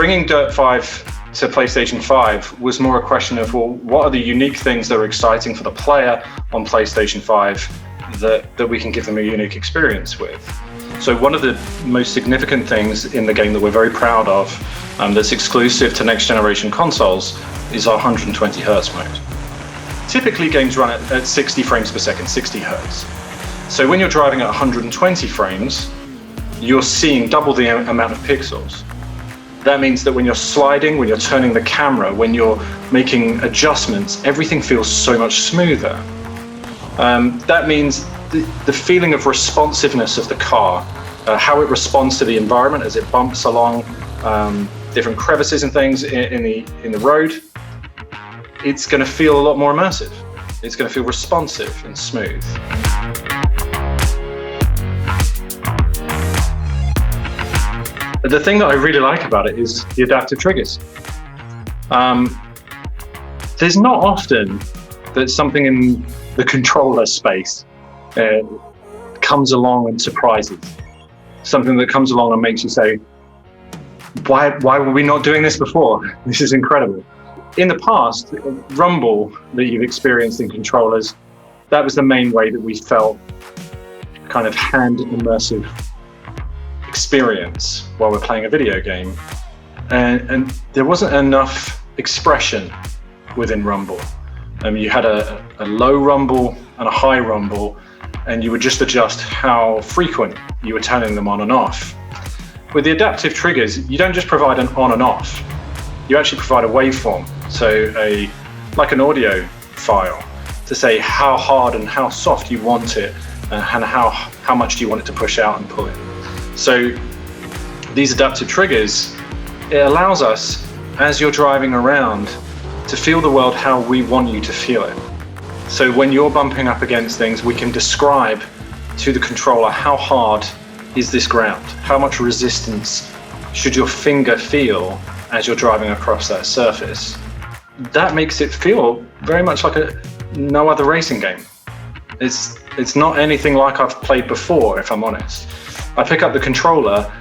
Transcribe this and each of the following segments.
bringing Dirt 5 to PlayStation 5 was more a question of, well, what are the unique things that are exciting for the player on PlayStation 5 that we can give them a unique experience with? So one of the most significant things in the game that we're very proud of, that's exclusive to next generation consoles, is our 120 Hertz mode. Typically games run at 60 frames per second, 60 Hertz. So when you're driving at 120 frames, you're seeing double the amount of pixels. That means that when you're sliding, when you're turning the camera, when you're making adjustments, everything feels so much smoother. That means the feeling of responsiveness of the car, how it responds to the environment as it bumps along different crevices and things in the road, it's going to feel a lot more immersive. It's going to feel responsive and smooth. The thing that I really like about it is the adaptive triggers. There's not often that something in the controller space comes along and surprises. Something that comes along and makes you say, why were we not doing this before? This is incredible. In the past, rumble that you've experienced in controllers, that was the main way that we felt kind of hand immersive experience while we're playing a video game. And there wasn't enough expression within rumble. You had a low rumble and a high rumble, and you would just adjust how frequent you were turning them on and off. With the adaptive triggers, you don't just provide an on and off, you actually provide a waveform, so like an audio file, to say how hard and how soft you want it, and how much do you want it to push out and pull in. So these adaptive triggers, it allows us, as you're driving around, to feel the world how we want you to feel it. So when you're bumping up against things, we can describe to the controller how hard is this ground? How much resistance should your finger feel as you're driving across that surface? That makes it feel very much like no other racing game. It's not anything like I've played before, if I'm honest. I pick up the controller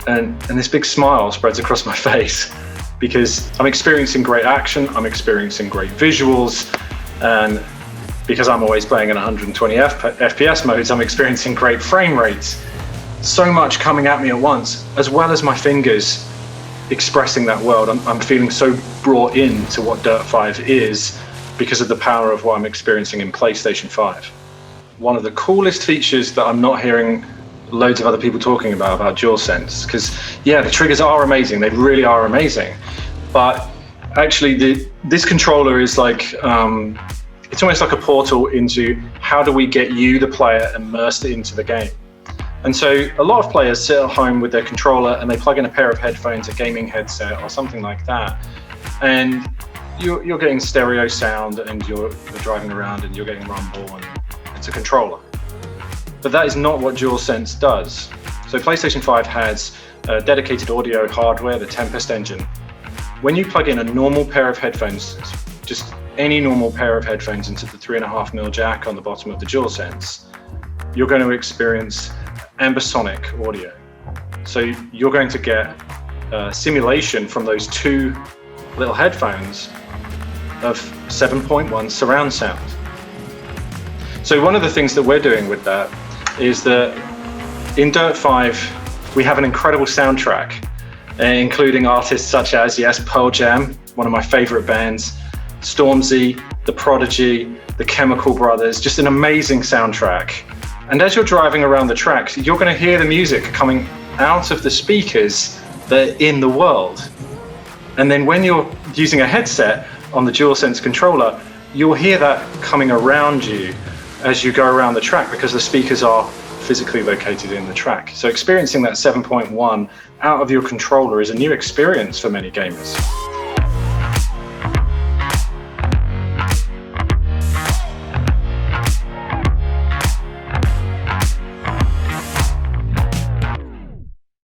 and this big smile spreads across my face because I'm experiencing great action, I'm experiencing great visuals, and because I'm always playing in 120 FPS modes, I'm experiencing great frame rates. So much coming at me at once, as well as my fingers expressing that world. I'm feeling so brought into what Dirt 5 is because of the power of what I'm experiencing in PlayStation 5. One of the coolest features that I'm not hearing loads of other people talking about DualSense, because yeah, the triggers are amazing, they really are amazing, but actually this controller is like, it's almost like a portal into how do we get you, the player, immersed into the game. And so a lot of players sit at home with their controller and they plug in a pair of headphones, a gaming headset or something like that, and you're getting stereo sound and you're driving around and you're getting rumble and it's a controller. But that is not what DualSense does. So PlayStation 5 has dedicated audio hardware, the Tempest engine. When you plug in a normal pair of headphones, just any normal pair of headphones into the 3.5mm jack on the bottom of the DualSense, you're going to experience ambisonic audio. So you're going to get simulation from those two little headphones of 7.1 surround sound. So one of the things that we're doing with that is that in Dirt 5, we have an incredible soundtrack, including artists such as, yes, Pearl Jam, one of my favorite bands, Stormzy, The Prodigy, The Chemical Brothers, just an amazing soundtrack. And as you're driving around the tracks, you're going to hear the music coming out of the speakers that are in the world. And then when you're using a headset on the DualSense controller, you'll hear that coming around you as you go around the track because the speakers are physically located in the track. So experiencing that 7.1 out of your controller is a new experience for many gamers.